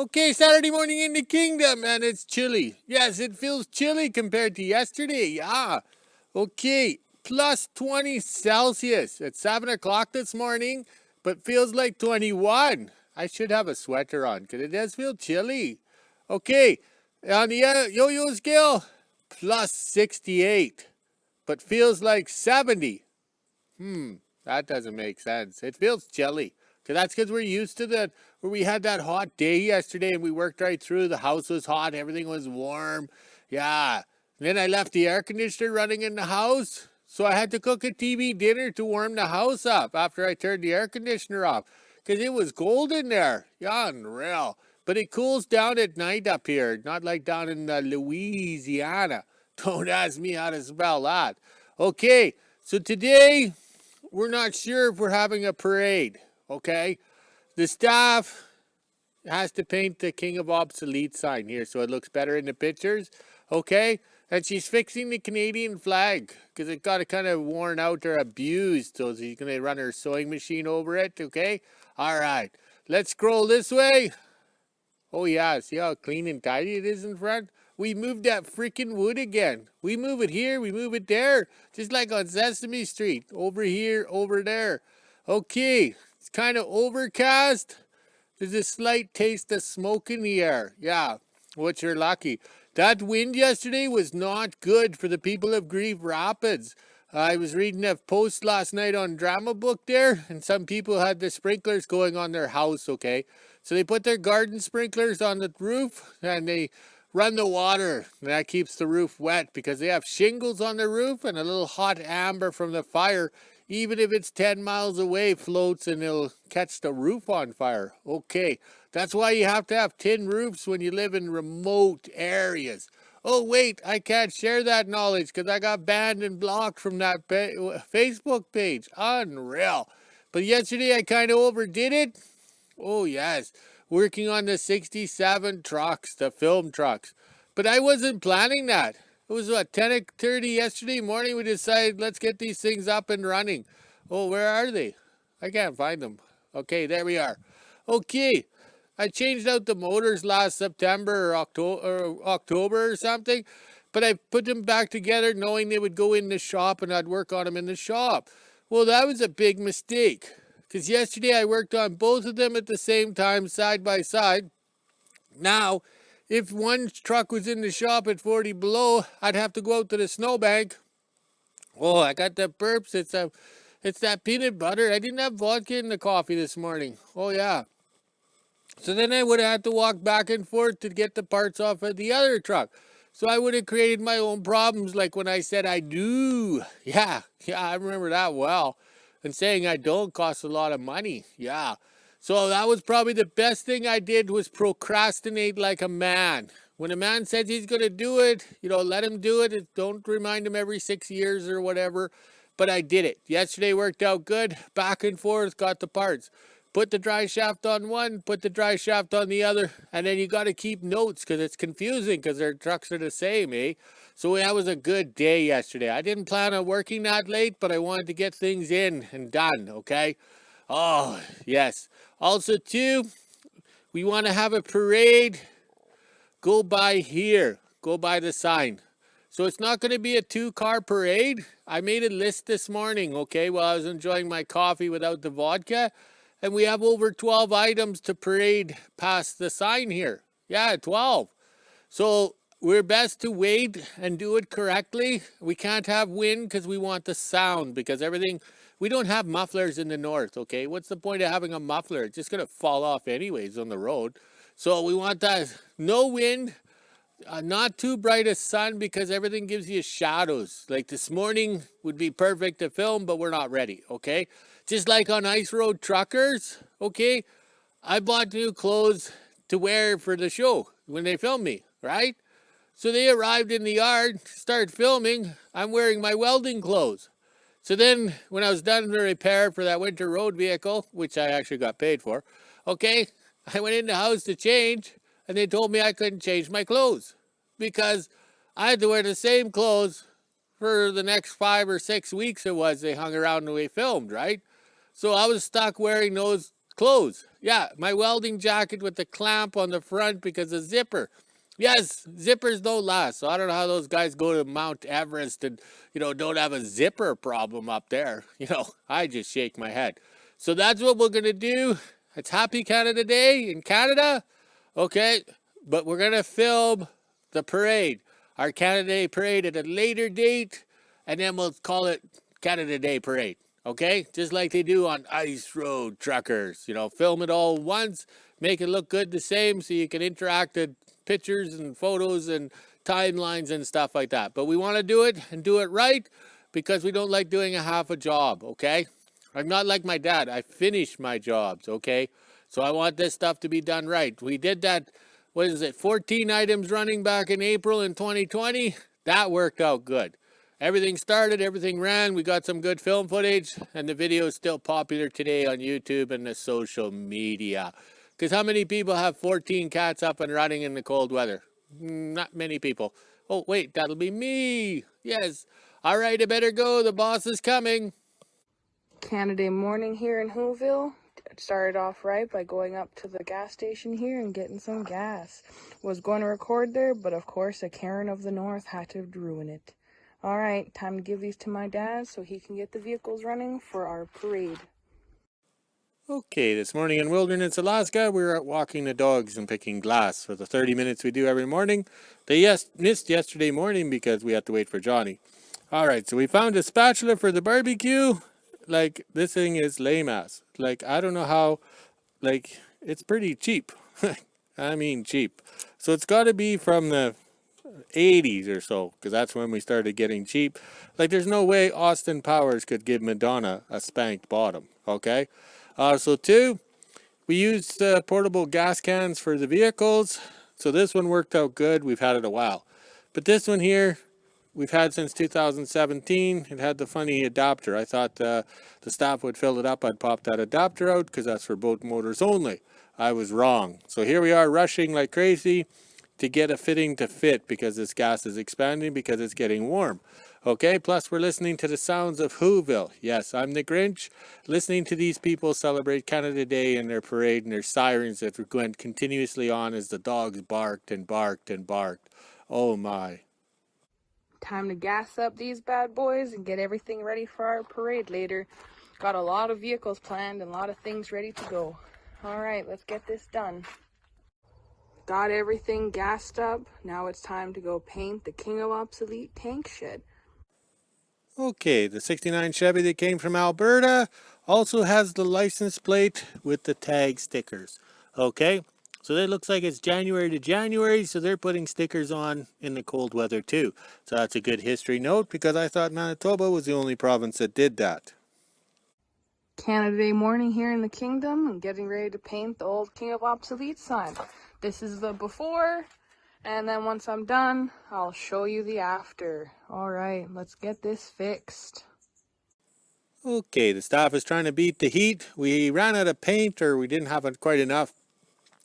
Okay, Saturday morning in the kingdom, and it's chilly. Yes, it feels chilly compared to yesterday. Yeah. Okay, plus 20 Celsius at 7 o'clock this morning, but feels like 21. I should have a sweater on because it does feel chilly. Okay, on the yo-yo scale, plus 68, but feels like 70. That doesn't make sense. It feels chilly. Cause that's because we're used to that, where we had that hot day yesterday and we worked right through. The house was hot, everything was warm. Yeah. And then I left the air conditioner running in the house. So I had to cook a TV dinner to warm the house up after I turned the air conditioner off. Because it was cold in there. Yeah, unreal. But it cools down at night up here, not like down in Louisiana. Don't ask me how to spell that. Okay, so today we're not sure if we're having a parade, okay? The staff has to paint the King of Obsolete sign here so it looks better in the pictures, okay? And she's fixing the Canadian flag because it got kind of worn out or abused, so she's going to run her sewing machine over it, okay? All right, let's scroll this way. Oh yeah, see how clean and tidy it is in front? We moved that freaking wood again. We move it here, we move it there. Just like on Sesame Street. Over here, over there. Okay, it's kind of overcast. There's a slight taste of smoke in the air. Yeah, which you're lucky. That wind yesterday was not good for the people of Grief Rapids. I was reading a post last night on Drama Book there, and some people had the sprinklers going on their house, okay? So they put their garden sprinklers on the roof, and they run the water. And that keeps the roof wet because they have shingles on the roof, and a little hot amber from the fire, even if it's 10 miles away, floats and it'll catch the roof on fire. Okay, that's why you have to have tin roofs when you live in remote areas. Oh wait, I can't share that knowledge because I got banned and blocked from that Facebook page. Unreal. But yesterday I kind of overdid it. Oh yes, working on the 67 trucks, the film trucks. But I wasn't planning that. It was what, 10:30 yesterday morning we decided let's get these things up and running. Oh, where are they? I can't find them. Okay, there we are. Okay, I changed out the motors last September or October or something, but I put them back together knowing they would go in the shop and I'd work on them in the shop. Well, that was a big mistake because yesterday I worked on both of them at the same time, side by side. Now, if one truck was in the shop at 40 below, I'd have to go out to the snowbank. Oh, I got the burps. It's that peanut butter. I didn't have vodka in the coffee this morning. Oh yeah. So then I would have had to walk back and forth to get the parts off of the other truck. So I would have created my own problems like when I said I do. Yeah, I remember that well. And saying I don't costs a lot of money. Yeah. So that was probably the best thing I did was procrastinate like a man. When a man says he's going to do it, let him do it. Don't remind him every 6 years or whatever. But I did it. Yesterday worked out good. Back and forth, got the parts. Put the dry shaft on one, put the dry shaft on the other, and then you got to keep notes because it's confusing because their trucks are the same, eh? So that was a good day yesterday. I didn't plan on working that late, but I wanted to get things in and done, okay? Oh, yes. Also, too, we want to have a parade. Go by here. Go by the sign. So it's not going to be a 2-car parade. I made a list this morning, okay, while I was enjoying my coffee without the vodka. And we have over 12 items to parade past the sign here. Yeah, 12. So we're best to wait and do it correctly. We can't have wind because we want the sound because everything, we don't have mufflers in the north, okay? What's the point of having a muffler? It's just going to fall off anyways on the road. So we want that, no wind, not too bright a sun because everything gives you shadows. Like this morning would be perfect to film, but we're not ready, okay? Just like on Ice Road Truckers, okay? I bought new clothes to wear for the show when they filmed me, right? So they arrived in the yard, started filming. I'm wearing my welding clothes. So then when I was done the repair for that winter road vehicle, which I actually got paid for, okay, I went in the house to change and they told me I couldn't change my clothes because I had to wear the same clothes for the next 5 or 6 weeks it was they hung around and we filmed, right? So I was stuck wearing those clothes. Yeah, my welding jacket with the clamp on the front because of zipper. Yes, zippers don't last. So I don't know how those guys go to Mount Everest and, don't have a zipper problem up there. I just shake my head. So that's what we're going to do. It's Happy Canada Day in Canada. Okay, but we're going to film the parade, our Canada Day parade at a later date, and then we'll call it Canada Day Parade. Okay, just like they do on ice road truckers. Film it all once, make it look good the same so you can interact with pictures and photos and timelines and stuff like that. But we want to do it and do it right because we don't like doing a half a job. Okay, I'm not like my dad. I finish my jobs. Okay, so I want this stuff to be done right. We did that, 14 items running back in April in 2020. That worked out good. Everything started, everything ran. We got some good film footage, and the video is still popular today on YouTube and the social media. Because how many people have 14 cats up and running in the cold weather? Not many people. Oh, wait, that'll be me. Yes. All right, I better go. The boss is coming. Canada morning here in WHO-ville. Started off right by going up to the gas station here and getting some gas. Was going to record there, but of course a Karen of the North had to ruin it. All right, time to give these to my dad so he can get the vehicles running for our parade. Okay, this morning in Wilderness, Alaska, we were out walking the dogs and picking glass for the 30 minutes we do every morning. They missed yesterday morning because we had to wait for Johnny. All right, so we found a spatula for the barbecue. Like, this thing is lame ass. Like, I don't know how, like, it's pretty cheap. I mean cheap. So it's got to be from the 80s or so, because that's when we started getting cheap. Like, there's no way Austin Powers could give Madonna a spanked bottom. Okay, so two, we used portable gas cans for the vehicles. So this one worked out good. We've had it a while, but this one here we've had since 2017. It had the funny adapter. I thought the staff would fill it up. I'd pop that adapter out because that's for boat motors only. I was wrong. So here we are rushing like crazy to get a fitting to fit because this gas is expanding because it's getting warm. Okay, plus we're listening to the sounds of WHO-ville. Yes, I'm the Grinch, listening to these people celebrate Canada Day and their parade and their sirens that went continuously on as the dogs barked and barked and barked. Oh my. Time to gas up these bad boys and get everything ready for our parade later. Got a lot of vehicles planned and a lot of things ready to go. All right, let's get this done. Got everything gassed up. Now it's time to go paint the King of Obsolete tank shed. Okay, the 69 Chevy that came from Alberta also has the license plate with the tag stickers. Okay, so that looks like it's January to January, so they're putting stickers on in the cold weather too. So that's a good history note because I thought Manitoba was the only province that did that. Canada Day morning here in the Kingdom and getting ready to paint the old King of Obsolete sign. This is the before, and then once I'm done, I'll show you the after. All right, let's get this fixed. Okay, the staff is trying to beat the heat. We ran out of paint, or we didn't have quite enough.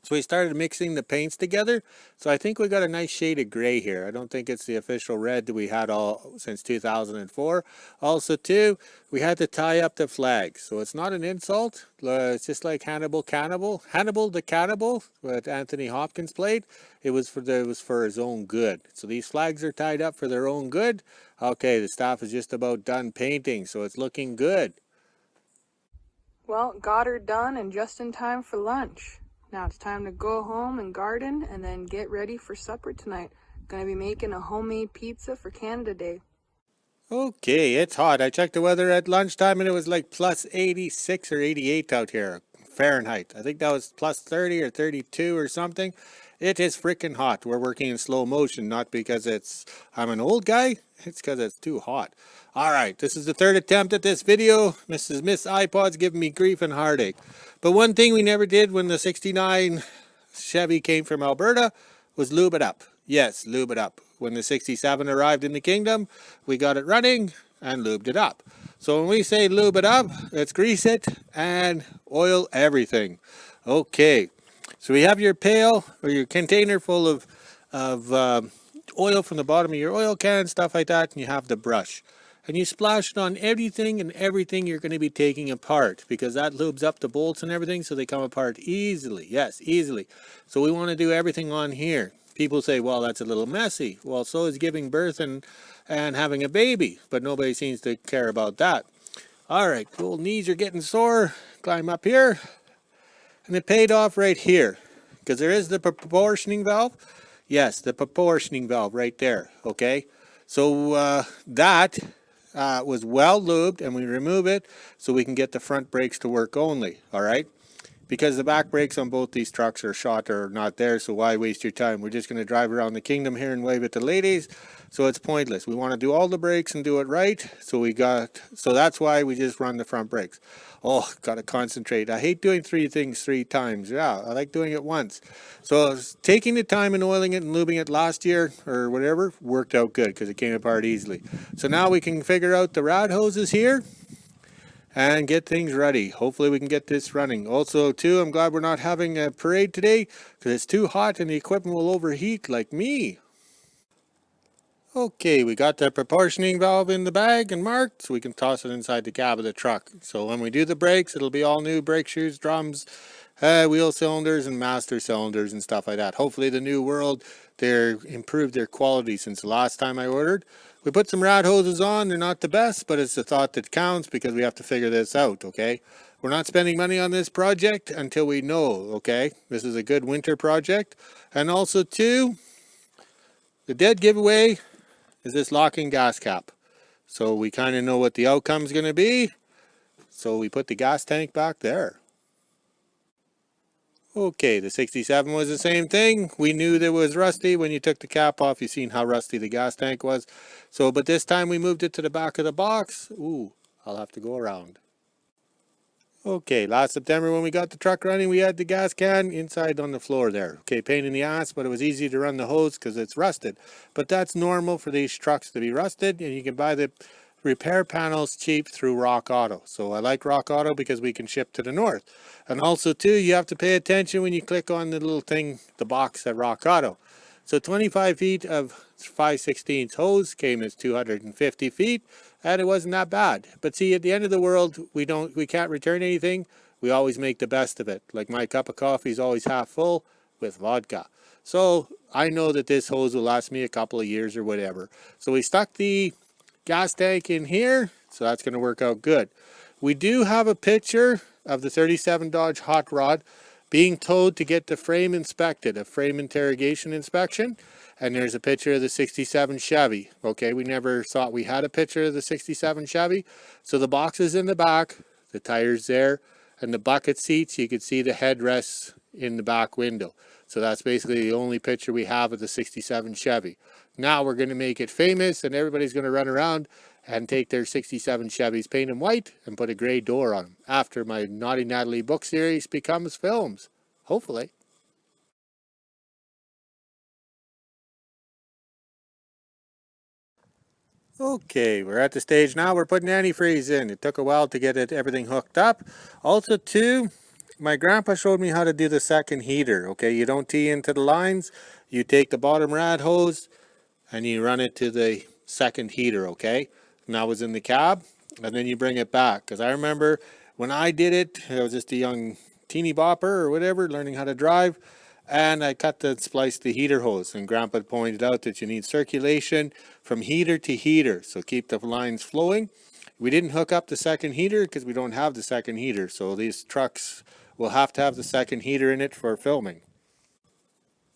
So we started mixing the paints together. So I think we got a nice shade of gray here. I don't think it's the official red that we had all since 2004. Also too, we had to tie up the flags. So it's not an insult. It's just like Hannibal the Cannibal, what Anthony Hopkins played. It was for his own good. So these flags are tied up for their own good. Okay, the staff is just about done painting, so it's looking good. Well, got her done and just in time for lunch. Now it's time to go home and garden and then get ready for supper tonight. Gonna be making a homemade pizza for Canada Day. Okay, it's hot. I checked the weather at lunchtime and it was like plus 86 or 88 out here, Fahrenheit. I think that was plus 30 or 32 or something. It is freaking hot. We're working in slow motion, not because I'm an old guy. It's because it's too hot. All right, this is the third attempt at this video. Miss iPod's giving me grief and heartache. But one thing we never did when the 69 Chevy came from Alberta was lube it up. Yes, lube it up. When the 67 arrived in the Kingdom, we got it running and lubed it up. So when we say lube it up, let's grease it and oil everything. Okay, so we have your pail or your container full of oil from the bottom of your oil can, stuff like that, and you have the brush. and you splash it on anything and everything you're going to be taking apart, because that lubes up the bolts and everything so they come apart easily. Yes, easily. So we want to do everything on here. People say, well, that's a little messy. Well, so is giving birth and having a baby, but nobody seems to care about that. All right, cool. Knees are getting sore. Climb up here. And it paid off right here, because there is the proportioning valve. Yes, the proportioning valve right there. Okay, so that was well lubed, and we remove it so we can get the front brakes to work only. All right, because the back brakes on both these trucks are shot or not there, so why waste your time? We're just going to drive around the kingdom here and wave at the ladies, so it's pointless. We want to do all the brakes and do it right, so that's why we just run the front brakes. Oh, gotta concentrate. I hate doing three things three times. Yeah, I like doing it once. So taking the time and oiling it and lubing it last year or whatever worked out good because it came apart easily. So now we can figure out the rad hoses here and get things ready. Hopefully we can get this running. Also too, I'm glad we're not having a parade today because it's too hot and the equipment will overheat like me. Okay, we got the proportioning valve in the bag and marked, so we can toss it inside the cab of the truck. So when we do the brakes, it'll be all new brake shoes, drums, wheel cylinders, and master cylinders and stuff like that. Hopefully the new world, they're improved their quality since the last time I ordered. We put some rad hoses on. They're not the best, but it's the thought that counts because we have to figure this out, okay? We're not spending money on this project until we know, okay? This is a good winter project. And also too, the dead giveaway is this locking gas cap. So we kind of know what the outcome is going to be. So we put the gas tank back there. Okay, the 67 was the same thing. We knew that it was rusty. When you took the cap off, you seen how rusty the gas tank was. So, but this time we moved it to the back of the box. Ooh, I'll have to go around. Okay, last September when we got the truck running, we had the gas can inside on the floor there. Okay, pain in the ass, but it was easy to run the hose because it's rusted. But that's normal for these trucks to be rusted, and you can buy the repair panels cheap through Rock Auto. So I like Rock Auto because we can ship to the north. And also too, you have to pay attention when you click on the little thing, the box at Rock Auto. So 25 feet of 5/16 hose came as 250 feet, and it wasn't that bad. But see, at the end of the world, we can't return anything. We always make the best of it. Like my cup of coffee is always half full with vodka. So I know that this hose will last me a couple of years or whatever. So we stuck the gas tank in here, so that's going to work out good. We do have a picture of the 37 Dodge Hot Rod being towed to get the frame inspected, a frame interrogation inspection. And there's a picture of the 67 Chevy. Okay, we never thought we had a picture of the 67 Chevy. So the box is in the back, the tires there, and the bucket seats, you can see the headrests in the back window. So that's basically the only picture we have of the 67 Chevy. Now we're going to make it famous, and everybody's going to run around and take their 67 Chevys, paint them white, and put a gray door on them after my Naughty Natalie book series becomes films. Hopefully. Okay, we're at the stage now. We're putting antifreeze in. It took a while to get everything hooked up. Also, too, my grandpa showed me how to do the second heater. Okay, you don't tee into the lines. You take the bottom rad hose and you run it to the second heater, okay? And that was in the cab, and then you bring it back. Because I remember when I did it, I was just a young teeny bopper or whatever, learning how to drive, and I spliced the heater hose. And Grandpa pointed out that you need circulation from heater to heater, so keep the lines flowing. We didn't hook up the second heater because we don't have the second heater, so these trucks will have to have the second heater in it for filming.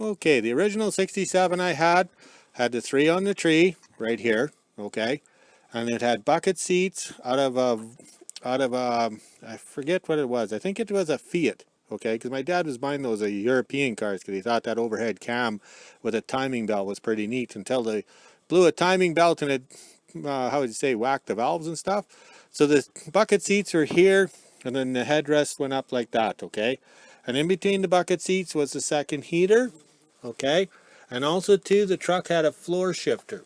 Okay, the original 67 I had the 3 on the tree right here, okay, and it had bucket seats out of I forget what it was. I think it was a Fiat, okay, because my dad was buying those European cars because he thought that overhead cam with a timing belt was pretty neat until they blew a timing belt and it, how would you say, whacked the valves and stuff. So the bucket seats are here, and then the headrest went up like that, okay, and in between the bucket seats was the second heater. Okay, and also too, the truck had a floor shifter.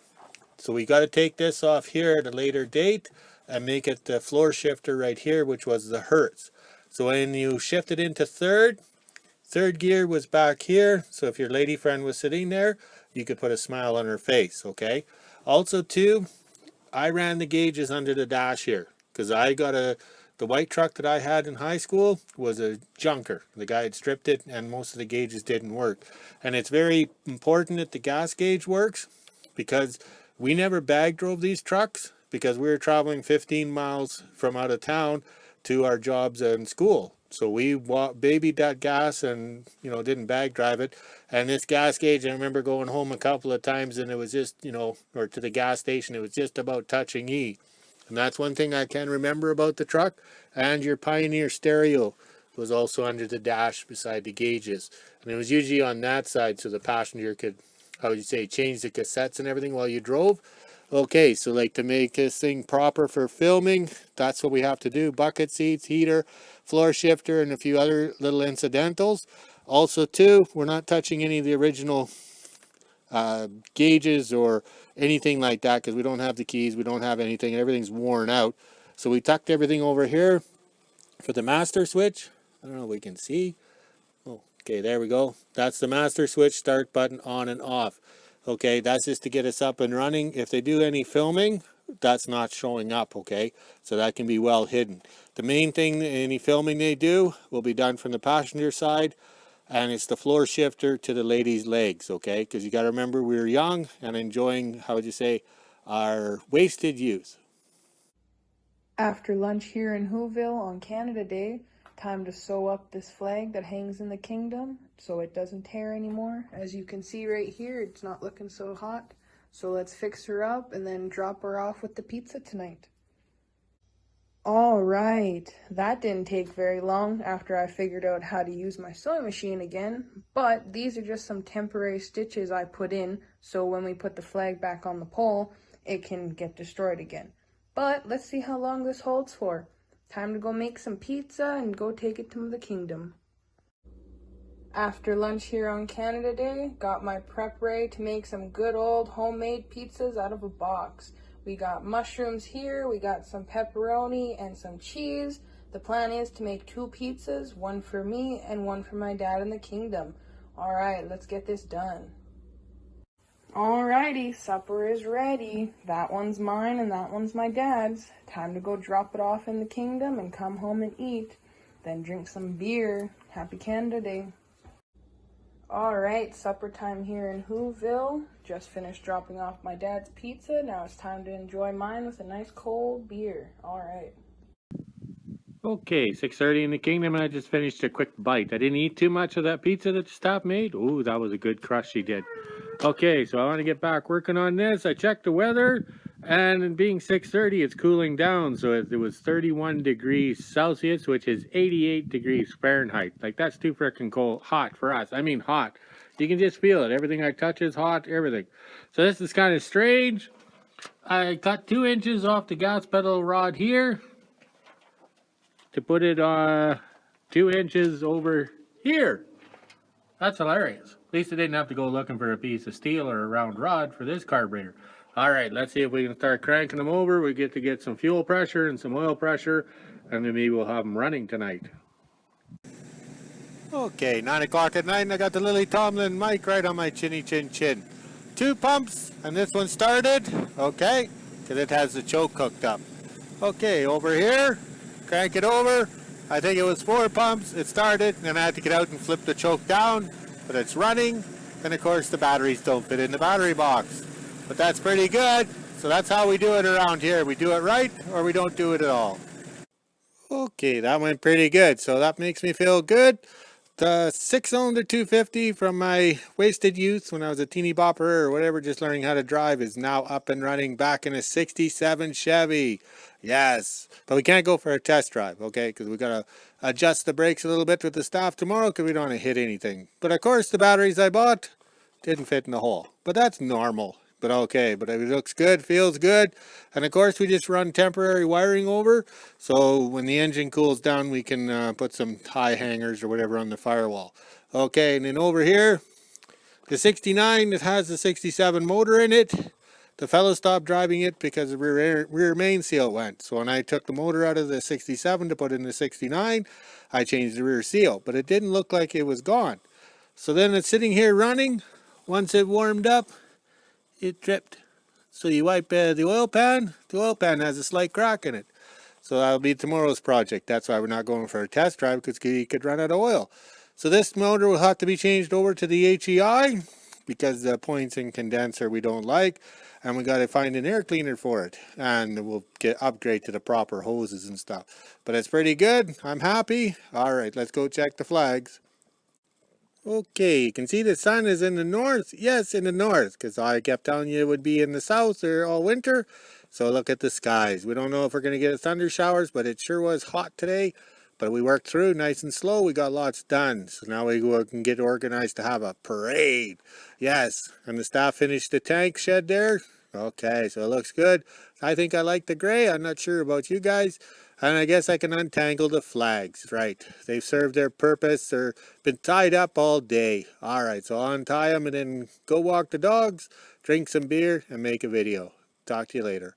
So we got to take this off here at a later date and make it the floor shifter right here, which was the Hertz. So when you shift it into third gear was back here. So if your lady friend was sitting there, you could put a smile on her face, okay? Also too, I ran the gauges under the dash here because the white truck that I had in high school was a junker. The guy had stripped it and most of the gauges didn't work. And it's very important that the gas gauge works because we never bag drove these trucks because we were traveling 15 miles from out of town to our jobs and school. So we babied that gas and, didn't bag drive it. And this gas gauge, I remember going home a couple of times and it was just, or to the gas station, it was just about touching E. And that's one thing I can remember about the truck. And your Pioneer stereo was also under the dash beside the gauges. And it was usually on that side so the passenger could, change the cassettes and everything while you drove. Okay, so like to make this thing proper for filming, that's what we have to do. Bucket seats, heater, floor shifter, and a few other little incidentals. Also too, we're not touching any of the original gauges or anything like that because we don't have the keys, we don't have anything, everything's worn out. So we tucked everything over here for the master switch. I don't know if we can see. Oh, okay, there we go. That's the master switch, start button on and off. Okay, that's just to get us up and running. If they do any filming, that's not showing up, okay? So that can be well hidden. The main thing, any filming they do, will be done from the passenger side, and it's the floor shifter to the lady's legs, okay? Because you got to remember we were young and enjoying, our wasted youth. After lunch here in WHO-ville on Canada Day, time to sew up this flag that hangs in the kingdom so it doesn't tear anymore. As you can see right here, it's not looking so hot. So let's fix her up and then drop her off with the pizza tonight. All right, that didn't take very long after I figured out how to use my sewing machine again, but these are just some temporary stitches I put in so when we put the flag back on the pole, it can get destroyed again. But let's see how long this holds for. Time to go make some pizza and go take it to the kingdom. After lunch here on Canada Day, got my prep ready to make some good old homemade pizzas out of a box. We got mushrooms here, we got some pepperoni and some cheese. The plan is to make 2 pizzas, one for me and one for my dad in the kingdom. All right, let's get this done. Alrighty, supper is ready. That one's mine and that one's my dad's. Time to go drop it off in the kingdom and come home and eat. Then drink some beer. Happy Canada Day. Alright, supper time here in WHO-ville. Just finished dropping off my dad's pizza. Now it's time to enjoy mine with a nice cold beer. Alright. Okay, 6:30 in the kingdom and I just finished a quick bite. I didn't eat too much of that pizza that the staff made. Ooh, that was a good crust she did. Okay, so I want to get back working on this. I checked the weather, and being 6:30, it's cooling down. So it was 31 degrees Celsius, which is 88 degrees Fahrenheit. Like, that's too freaking cold, hot for us. I mean hot. You can just feel it. Everything I touch is hot, everything. So this is kind of strange. I cut 2 inches off the gas pedal rod here to put it 2 inches over here. That's hilarious. At least I didn't have to go looking for a piece of steel or a round rod for this carburetor. All right, let's see if we can start cranking them over. We get to get some fuel pressure and some oil pressure, and then maybe we'll have them running tonight. Okay, 9 o'clock at night, and I got the Lily Tomlin mic right on my chinny chin chin. 2 pumps, and this one started, okay, because it has the choke hooked up. Okay, over here, crank it over. I think it was 4 pumps, it started, and then I had to get out and flip the choke down, but it's running, and of course the batteries don't fit in the battery box. But that's pretty good, so that's how we do it around here. We do it right, or we don't do it at all. Okay, that went pretty good, so that makes me feel good. The 6-cylinder 250 from my wasted youth when I was a teeny bopper or whatever, just learning how to drive, is now up and running back in a 67 Chevy. Yes, but we can't go for a test drive, okay, because we got to adjust the brakes a little bit with the staff tomorrow because we don't want to hit anything. But of course, the batteries I bought didn't fit in the hole, but that's normal. But okay, but it looks good, feels good. And of course, we just run temporary wiring over. So when the engine cools down, we can put some tie hangers or whatever on the firewall. Okay, and then over here, the 69, it has the 67 motor in it. The fellow stopped driving it because the rear main seal went. So when I took the motor out of the 67 to put in the 69, I changed the rear seal. But it didn't look like it was gone. So then it's sitting here running. Once it warmed up, it tripped. So you wipe the oil pan. The oil pan has a slight crack in it. So that'll be tomorrow's project. That's why we're not going for a test drive, because you could run out of oil. So this motor will have to be changed over to the HEI because the points in condenser we don't like. And we got to find an air cleaner for it. And we'll get upgrade to the proper hoses and stuff. But it's pretty good. I'm happy. All right, let's go check the flags. Okay, you can see the sun is in the north. Yes, in the north, because I kept telling you it would be in the south there all winter. So look at the skies. We don't know if we're going to get thunder showers, but it sure was hot today. But we worked through nice and slow. We got lots done. So now we can get organized to have a parade. Yes, and the staff finished the tank shed there. Okay, so it looks good. I think I like the gray. I'm not sure about you guys. And I guess I can untangle the flags. Right, they've served their purpose. They're been tied up all day. All right, so I'll untie them and then go walk the dogs, drink some beer, and make a video. Talk to you later.